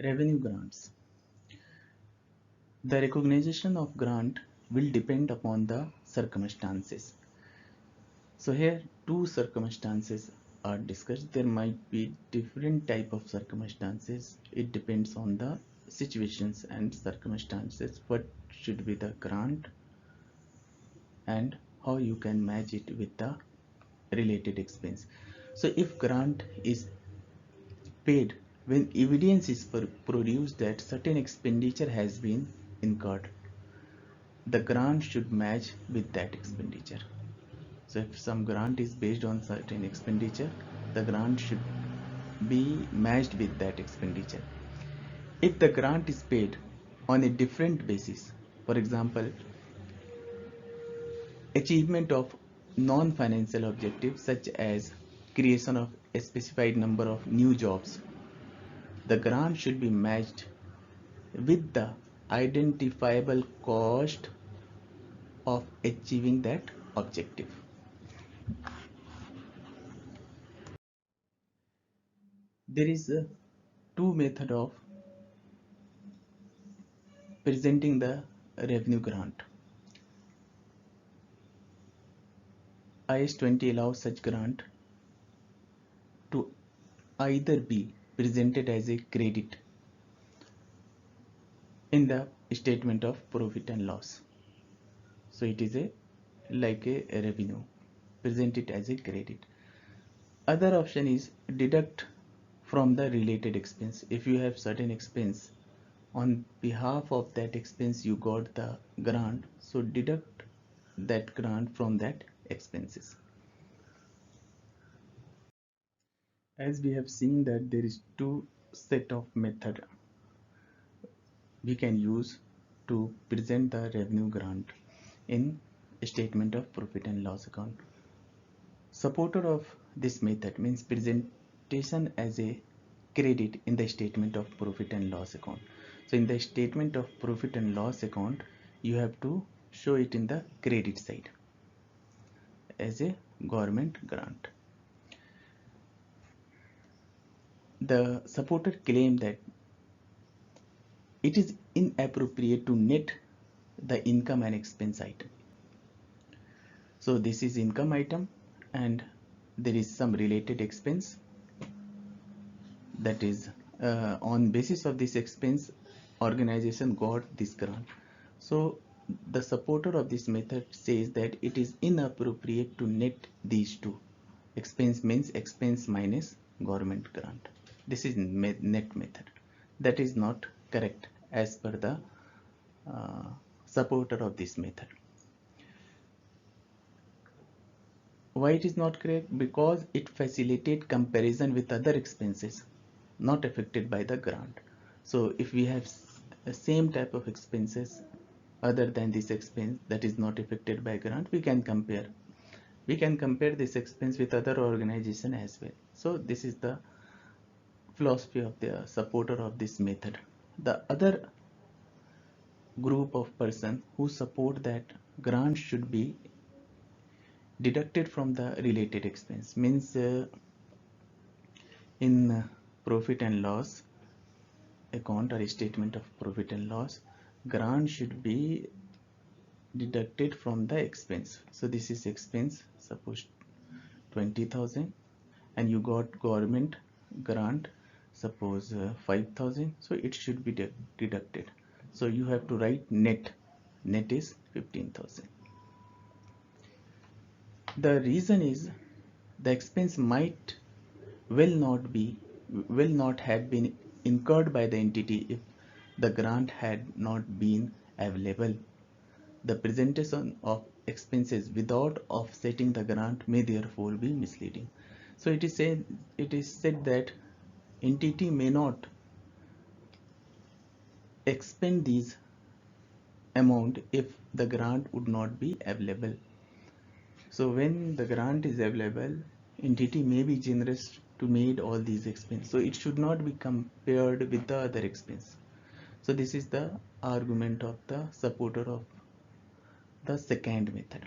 Revenue grants. The recognition of grant will depend upon the circumstances. So here two circumstances are discussed. There might be different type of circumstances. It depends on the situations and circumstances. What should be the grant and how you can match it with the related expense. So if grant is paid when evidence is produced that certain expenditure has been incurred, the grant should match with that expenditure. So if some grant is based on certain expenditure, the grant should be matched with that expenditure. If the grant is paid on a different basis, for example, achievement of non-financial objectives such as creation of a specified number of new jobs, the grant should be matched with the identifiable cost of achieving that objective. There is a two method of presenting the revenue grant. IS 20 allows such grant to either be presented as a credit in the statement of profit and loss. So it is like a revenue, present it as a credit. Other option is deduct from the related expense. If you have certain expense, on behalf of that expense you got the grant, so deduct that grant from that expenses. As we have seen that there is two set of method we can use to present the revenue grant in statement of profit and loss account. Supporter of this method means presentation as a credit in the statement of profit and loss account. So in the statement of profit and loss account, you have to show it in the credit side as a government grant. The supporter claimed that it is inappropriate to net the income and expense item. So this is income item and there is some related expense, that is on basis of this expense organization got this grant. So the supporter of this method says that it is inappropriate to net these two. Expense means expense minus government grant. This is net method. That is not correct as per the supporter of this method. Why it is not correct? Because it facilitates comparison with other expenses not affected by the grant. So if we have the same type of expenses other than this expense that is not affected by grant, we can compare this expense with other organization as well. So this is the philosophy of the supporter of this method. The other group of person who support that grant should be deducted from the related expense means in profit and loss account or statement of profit and loss, grant should be deducted from the expense. So this is expense, suppose 20,000, and you got government grant, suppose 5,000, so it should be deducted. So you have to write net is 15,000. The reason is the expense might will not have been incurred by the entity if the grant had not been available. The presentation of expenses without offsetting the grant may therefore be misleading. So it is said that entity may not expend these amount if the grant would not be available. So when the grant is available, entity may be generous to make all these expenses. So it should not be compared with the other expense. So this is the argument of the supporter of the second method.